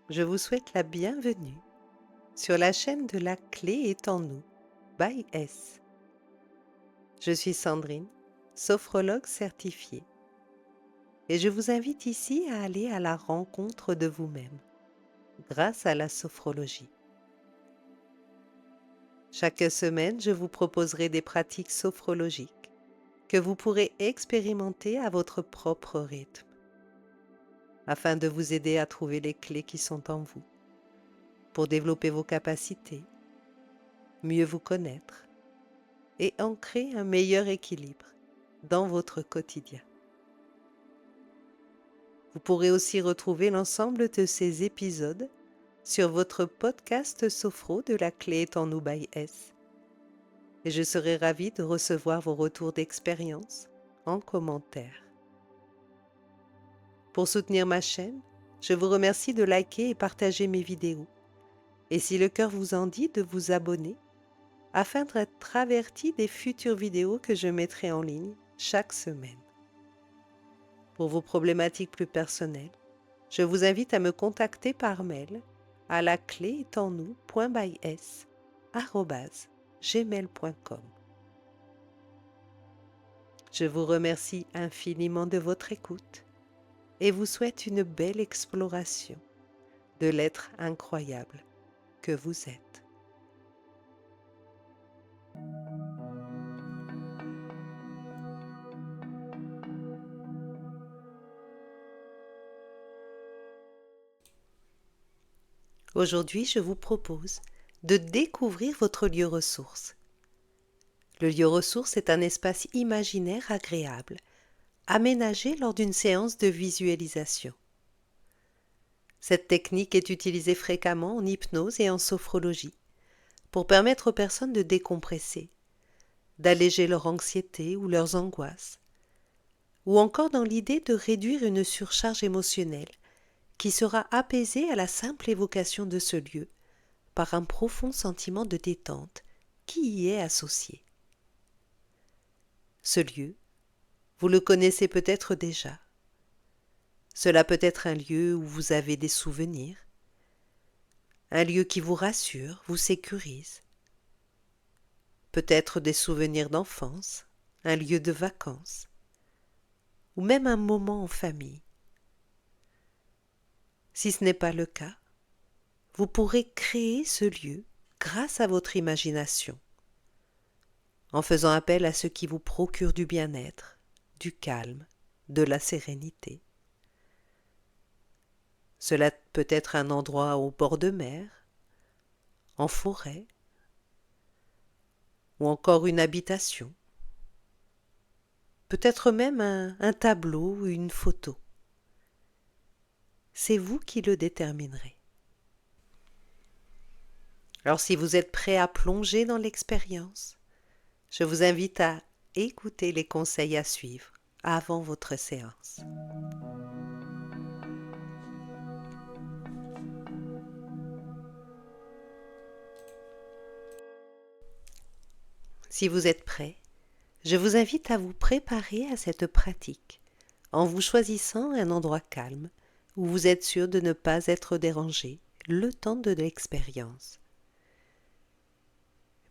Je vous souhaite la bienvenue sur la chaîne de La Clé est en nous, by S. Je suis Sandrine, sophrologue certifiée, et je vous invite ici à aller à la rencontre de vous-même grâce à la sophrologie. Chaque semaine, je vous proposerai des pratiques sophrologiques que vous pourrez expérimenter à votre propre rythme, afin de vous aider à trouver les clés qui sont en vous, pour développer vos capacités, mieux vous connaître et ancrer un meilleur équilibre dans votre quotidien. Vous pourrez aussi retrouver l'ensemble de ces épisodes sur votre podcast Sophro de La Clé est en nous by S. Et je serai ravie de recevoir vos retours d'expérience en commentaire. Pour soutenir ma chaîne, je vous remercie de liker et partager mes vidéos. Et si le cœur vous en dit, de vous abonner afin d'être averti des futures vidéos que je mettrai en ligne chaque semaine. Pour vos problématiques plus personnelles, je vous invite à me contacter par mail à lacléestennous.bys@gmail.com. Je vous remercie infiniment de votre écoute et vous souhaite une belle exploration de l'être incroyable que vous êtes. Aujourd'hui, je vous propose de découvrir votre lieu ressource. Le lieu ressource est un espace imaginaire agréable, aménagé lors d'une séance de visualisation. Cette technique est utilisée fréquemment en hypnose et en sophrologie pour permettre aux personnes de décompresser, d'alléger leur anxiété ou leurs angoisses, ou encore dans l'idée de réduire une surcharge émotionnelle qui sera apaisée à la simple évocation de ce lieu par un profond sentiment de détente qui y est associé. Ce lieu, vous le connaissez peut-être déjà. Cela peut être un lieu où vous avez des souvenirs, un lieu qui vous rassure, vous sécurise. Peut-être des souvenirs d'enfance, un lieu de vacances, ou même un moment en famille. Si ce n'est pas le cas, vous pourrez créer ce lieu grâce à votre imagination, en faisant appel à ce qui vous procure du bien-être, du calme, de la sérénité. Cela peut être un endroit au bord de mer, en forêt, ou encore une habitation. Peut-être même un tableau ou une photo. C'est vous qui le déterminerez. Alors si vous êtes prêt à plonger dans l'expérience, je vous invite à écouter les conseils à suivre avant votre séance. Si vous êtes prêt, je vous invite à vous préparer à cette pratique en vous choisissant un endroit calme où vous êtes sûr de ne pas être dérangé le temps de l'expérience.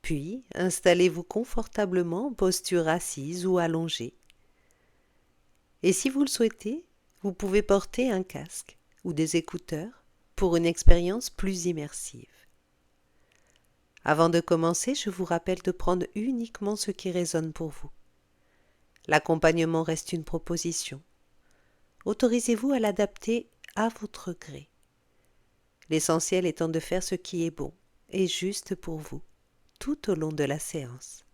Puis, installez-vous confortablement en posture assise ou allongée. Et si vous le souhaitez, vous pouvez porter un casque ou des écouteurs pour une expérience plus immersive. Avant de commencer, je vous rappelle de prendre uniquement ce qui résonne pour vous. L'accompagnement reste une proposition. Autorisez-vous à l'adapter à votre gré. L'essentiel étant de faire ce qui est bon et juste pour vous, tout au long de la séance.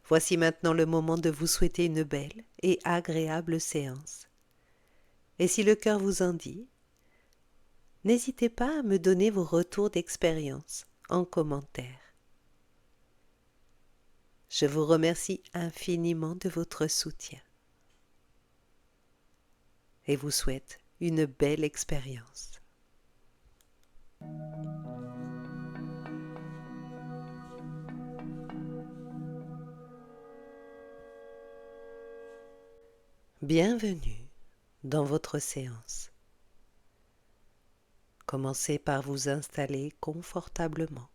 Voici maintenant le moment de vous souhaiter une belle et agréable séance. Et si le cœur vous en dit, n'hésitez pas à me donner vos retours d'expérience en commentaire. Je vous remercie infiniment de votre soutien et vous souhaite une belle expérience. Bienvenue dans votre séance. Commencez par vous installer confortablement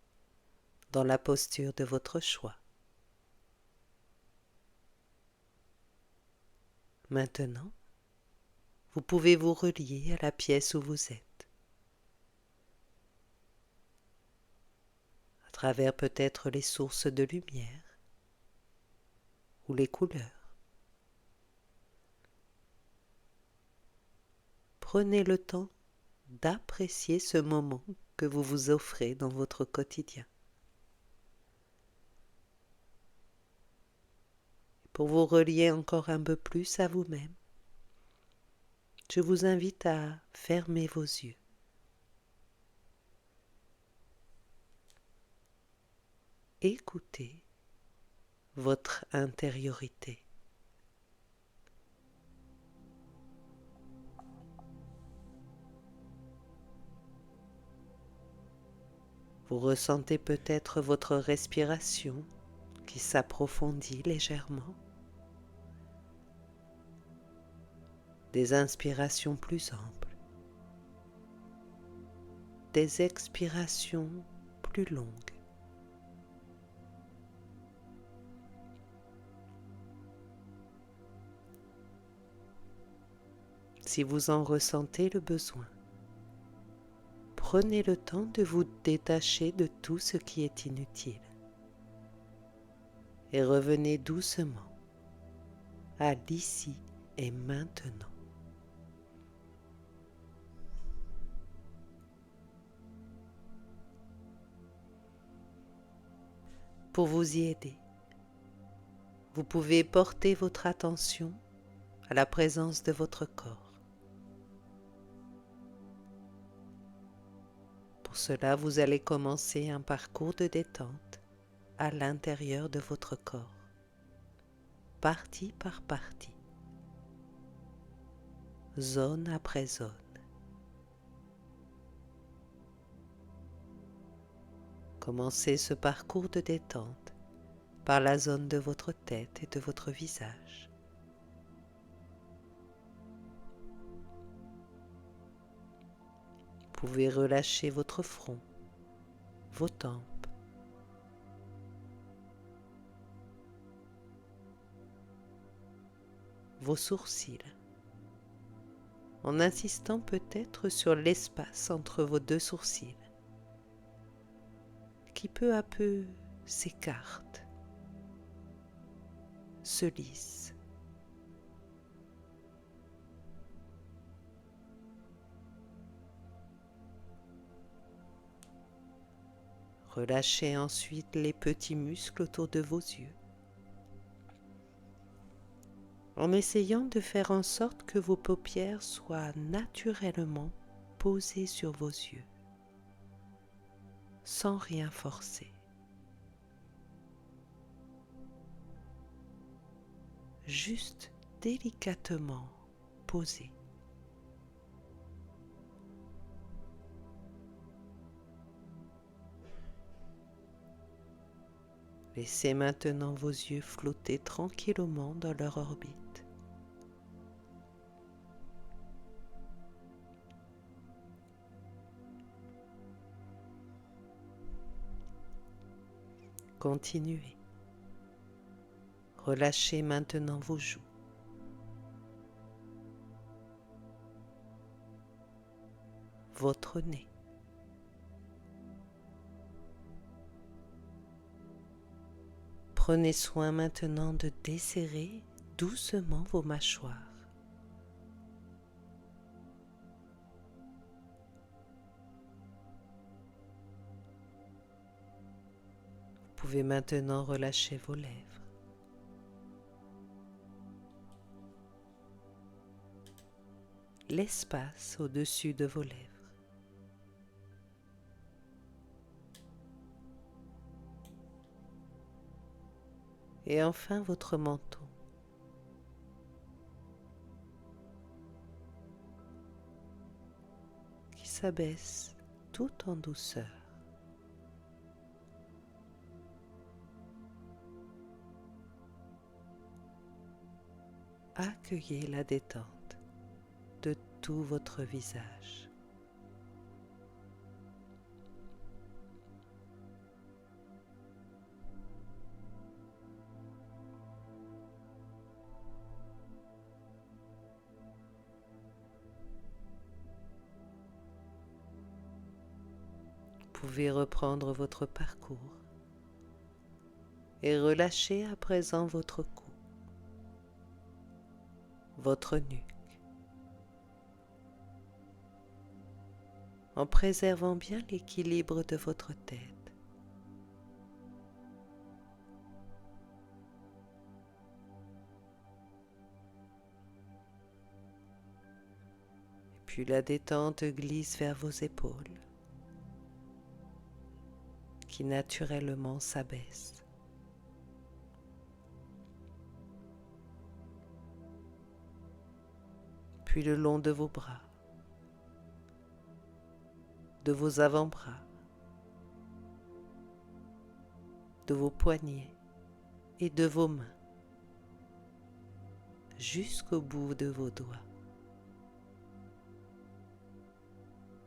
dans la posture de votre choix. Maintenant, vous pouvez vous relier à la pièce où vous êtes, à travers peut-être les sources de lumière ou les couleurs. Prenez le temps d'apprécier ce moment que vous vous offrez dans votre quotidien. Pour vous relier encore un peu plus à vous-même, je vous invite à fermer vos yeux. Écoutez votre intériorité. Vous ressentez peut-être votre respiration qui s'approfondit légèrement, des inspirations plus amples, des expirations plus longues. Si vous en ressentez le besoin, prenez le temps de vous détacher de tout ce qui est inutile et revenez doucement à l'ici et maintenant. Pour vous y aider, vous pouvez porter votre attention à la présence de votre corps. Pour cela, vous allez commencer un parcours de détente à l'intérieur de votre corps, partie par partie, zone après zone. Commencez ce parcours de détente par la zone de votre tête et de votre visage. Vous pouvez relâcher votre front, vos tempes, vos sourcils, en insistant peut-être sur l'espace entre vos deux sourcils, qui peu à peu s'écarte, se lisse. Relâchez ensuite les petits muscles autour de vos yeux, en essayant de faire en sorte que vos paupières soient naturellement posées sur vos yeux, sans rien forcer. Juste délicatement posées. Laissez maintenant vos yeux flotter tranquillement dans leur orbite. Continuez. Relâchez maintenant vos joues. Votre nez. Prenez soin maintenant de desserrer doucement vos mâchoires. Vous pouvez maintenant relâcher vos lèvres. L'espace au-dessus de vos lèvres. Et enfin votre menton. Qui s'abaisse tout en douceur. Accueillez la détente de tout votre visage. pouvez reprendre votre parcours et relâcher à présent votre cou, votre nuque, en préservant bien l'équilibre de votre tête. Et puis la détente glisse vers vos épaules, qui naturellement s'abaissent. Puis le long de vos bras, de vos avant-bras, de vos poignets et de vos mains, jusqu'au bout de vos doigts.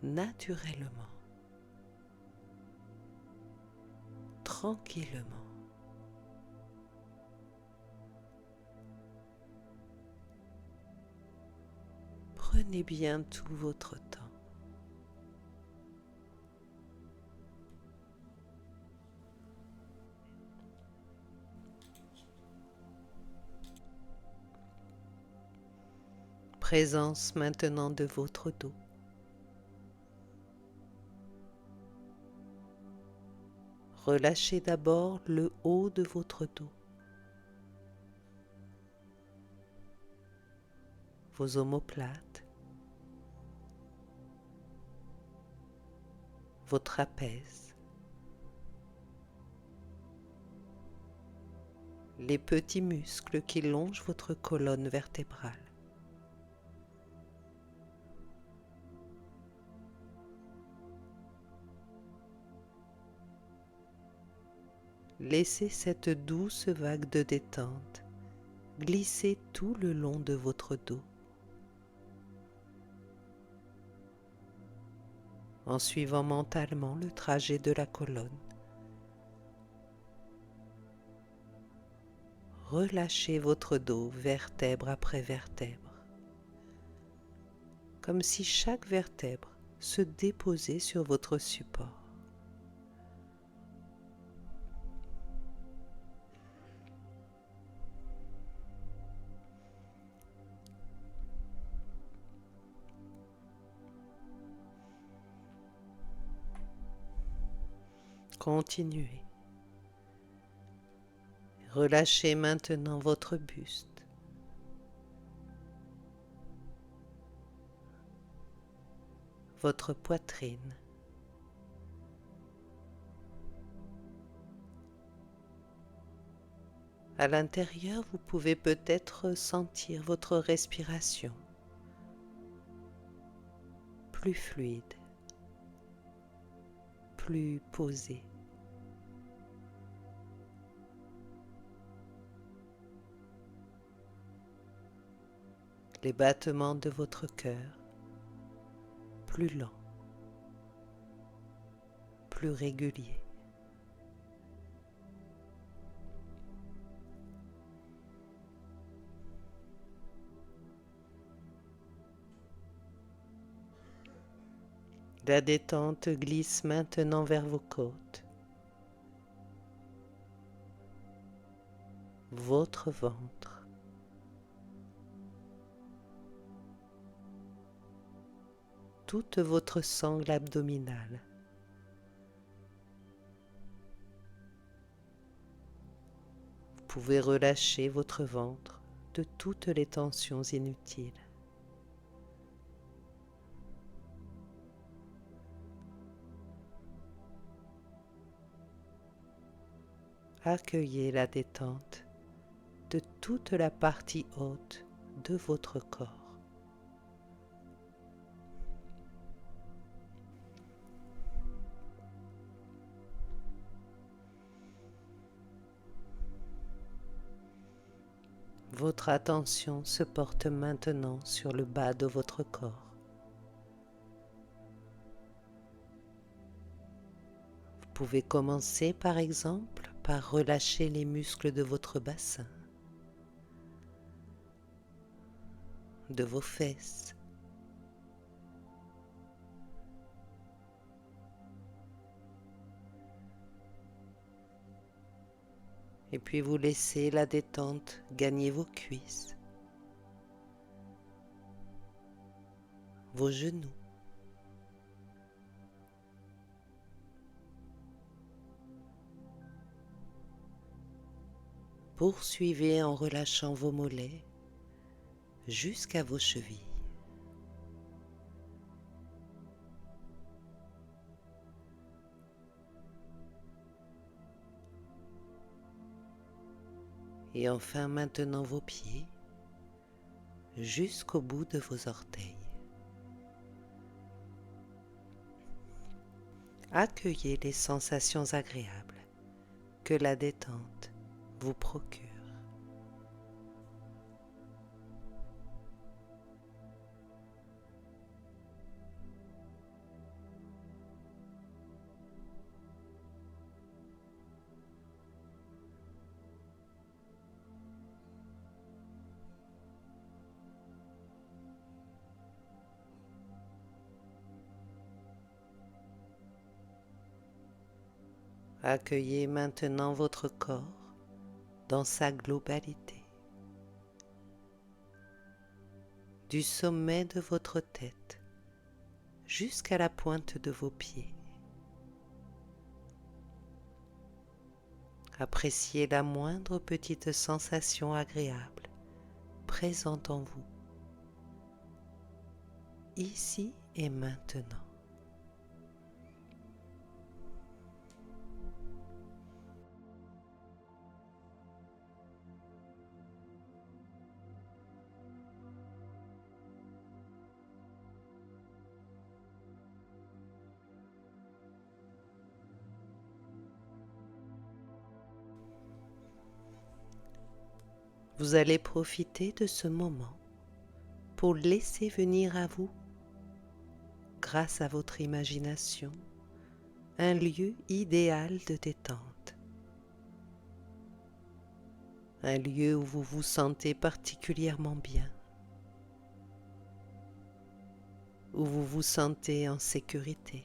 Naturellement, tranquillement. Prenez bien tout votre temps. Présence maintenant de votre dos. Relâchez d'abord le haut de votre dos, vos omoplates, vos trapèzes, les petits muscles qui longent votre colonne vertébrale. Laissez cette douce vague de détente glisser tout le long de votre dos, en suivant mentalement le trajet de la colonne. Relâchez votre dos vertèbre après vertèbre, comme si chaque vertèbre se déposait sur votre support. Continuez. Relâchez maintenant votre buste, votre poitrine, à l'intérieur, vous pouvez peut-être sentir votre respiration plus fluide, plus posée. Les battements de votre cœur plus lents, plus réguliers. La détente glisse maintenant vers vos côtes, votre ventre, toute votre sangle abdominale. Vous pouvez relâcher votre ventre de toutes les tensions inutiles. Accueillez la détente de toute la partie haute de votre corps. Votre attention se porte maintenant sur le bas de votre corps. Vous pouvez commencer par exemple par relâcher les muscles de votre bassin, de vos fesses, Et puis vous laissez la détente gagner vos cuisses, vos genoux. Poursuivez en relâchant vos mollets jusqu'à vos chevilles. Et enfin maintenant vos pieds jusqu'au bout de vos orteils. Accueillez les sensations agréables que la détente vous procure. Accueillez maintenant votre corps dans sa globalité, du sommet de votre tête jusqu'à la pointe de vos pieds. Appréciez la moindre petite sensation agréable présente en vous, ici et maintenant. Vous allez profiter de ce moment pour laisser venir à vous, grâce à votre imagination, un lieu idéal de détente. Un lieu où vous vous sentez particulièrement bien, où vous vous sentez en sécurité,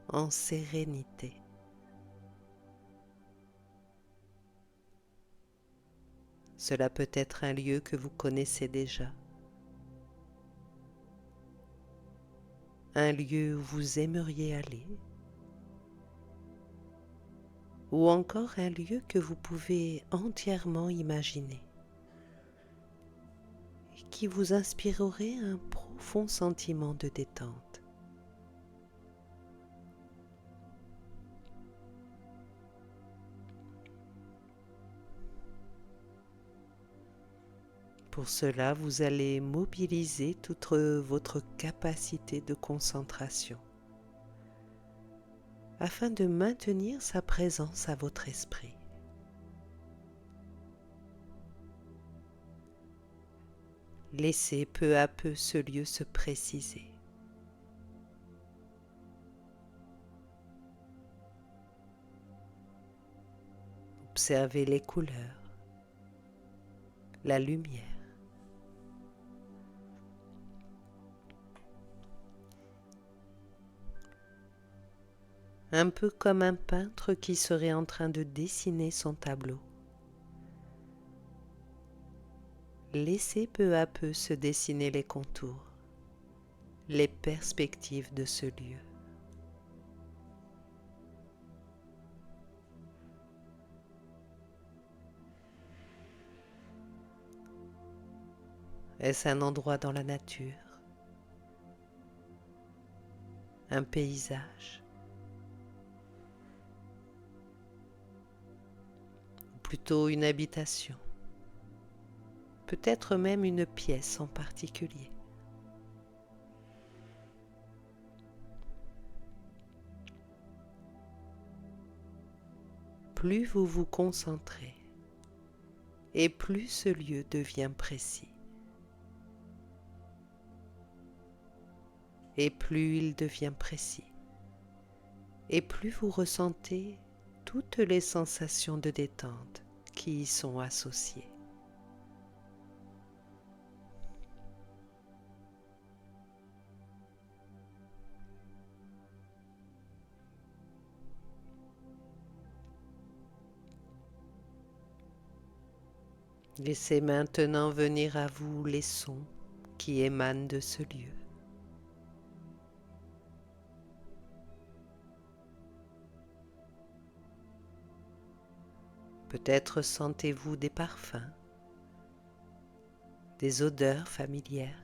en sérénité. Cela peut être un lieu que vous connaissez déjà, un lieu où vous aimeriez aller, ou encore un lieu que vous pouvez entièrement imaginer et qui vous inspirerait un profond sentiment de détente. Pour cela, vous allez mobiliser toute votre capacité de concentration afin de maintenir sa présence à votre esprit. Laissez peu à peu ce lieu se préciser. Observez les couleurs, la lumière. Un peu comme un peintre qui serait en train de dessiner son tableau. Laissez peu à peu se dessiner les contours, les perspectives de ce lieu. Est-ce un endroit dans la nature? Un paysage? Ou plutôt une habitation? Peut-être même une pièce en particulier. Plus vous vous concentrez, et plus ce lieu devient précis. Et plus il devient précis, et plus vous ressentez toutes les sensations de détente qui y sont associées. Laissez maintenant venir à vous les sons qui émanent de ce lieu. Peut-être sentez-vous des parfums, des odeurs familières.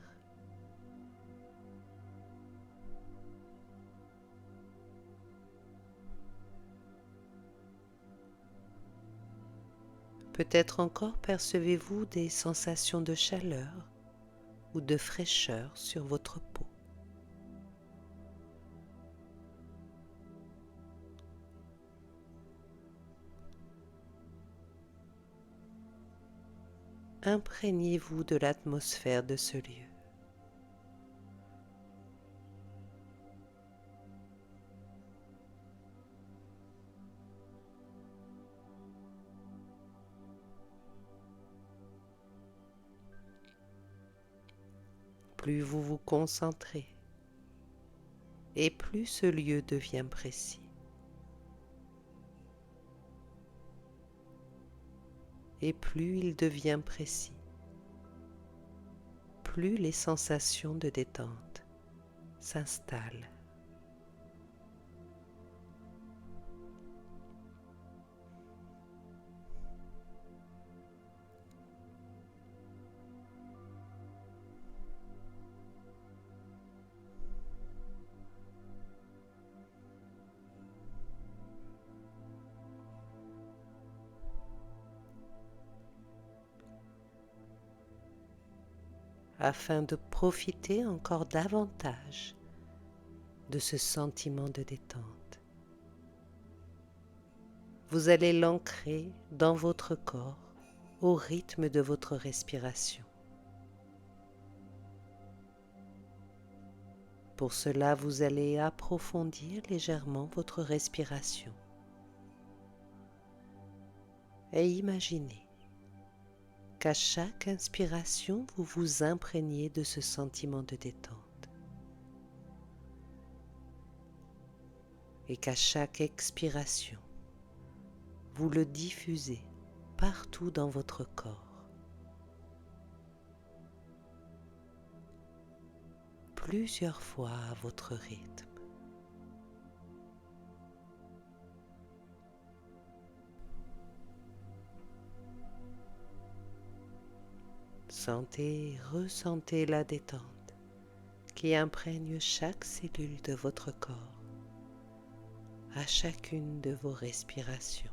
Peut-être encore percevez-vous des sensations de chaleur ou de fraîcheur sur votre peau. Imprégnez-vous de l'atmosphère de ce lieu. Plus vous vous concentrez, et plus ce lieu devient précis. Et plus il devient précis, plus les sensations de détente s'installent. Afin de profiter encore davantage de ce sentiment de détente, vous allez l'ancrer dans votre corps au rythme de votre respiration. Pour cela, vous allez approfondir légèrement votre respiration et imaginer qu'à chaque inspiration, vous vous imprégnez de ce sentiment de détente et qu'à chaque expiration, vous le diffusez partout dans votre corps. Plusieurs fois à votre rythme. Sentez, ressentez la détente qui imprègne chaque cellule de votre corps à chacune de vos respirations.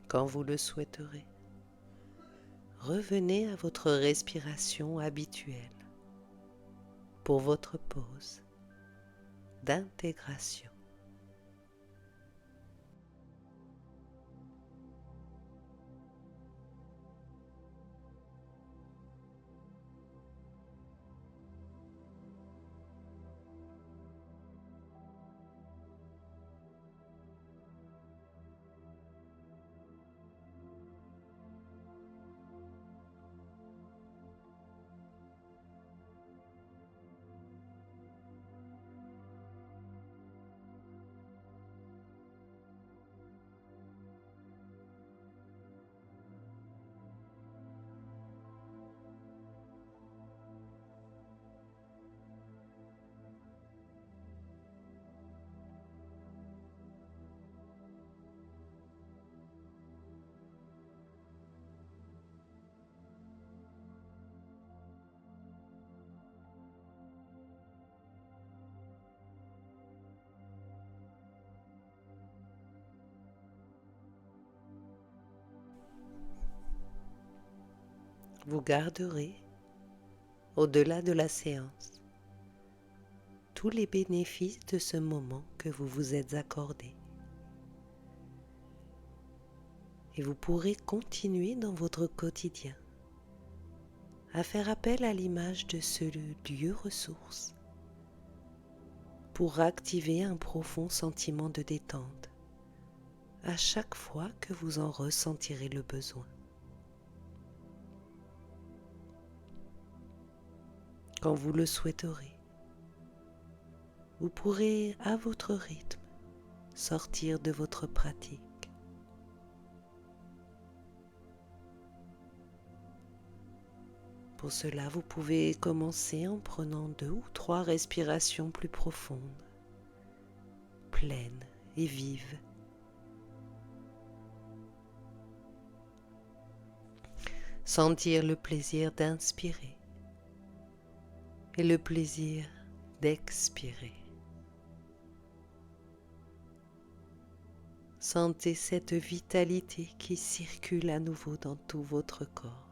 Quand vous le souhaiterez, revenez à votre respiration habituelle pour votre pause d'intégration. Vous garderez, au-delà de la séance, tous les bénéfices de ce moment que vous vous êtes accordé. Et vous pourrez continuer dans votre quotidien à faire appel à l'image de ce lieu ressource pour activer un profond sentiment de détente à chaque fois que vous en ressentirez le besoin. Quand vous le souhaiterez, vous pourrez à votre rythme sortir de votre pratique. Pour cela, vous pouvez commencer en prenant 2 ou 3 respirations plus profondes, pleines et vives. Sentir le plaisir d'inspirer et le plaisir d'expirer. Sentez cette vitalité qui circule à nouveau dans tout votre corps.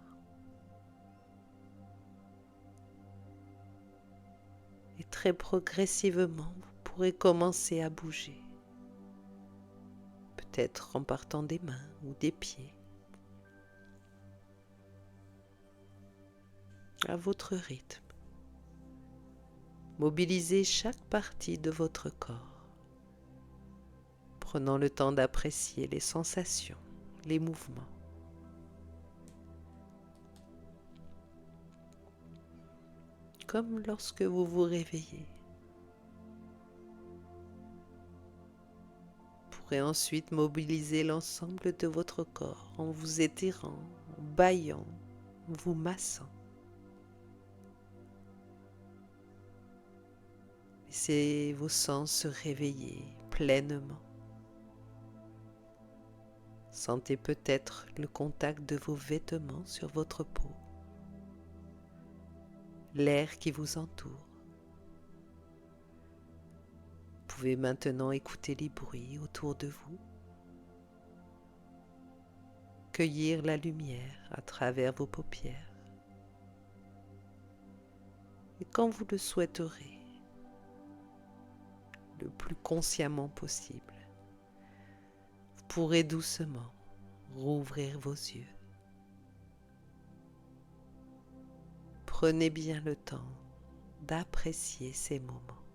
Et très progressivement, vous pourrez commencer à bouger. Peut-être en partant des mains ou des pieds. À votre rythme. Mobilisez chaque partie de votre corps. Prenant le temps d'apprécier les sensations, les mouvements. Comme lorsque vous vous réveillez. Vous pourrez ensuite mobiliser l'ensemble de votre corps en vous étirant, en bâillant, en vous massant. Laissez vos sens se réveiller pleinement. Sentez peut-être le contact de vos vêtements sur votre peau, l'air qui vous entoure. Vous pouvez maintenant écouter les bruits autour de vous, cueillir la lumière à travers vos paupières. Et quand vous le souhaiterez, le plus consciemment possible, vous pourrez doucement rouvrir vos yeux. Prenez bien le temps d'apprécier ces moments.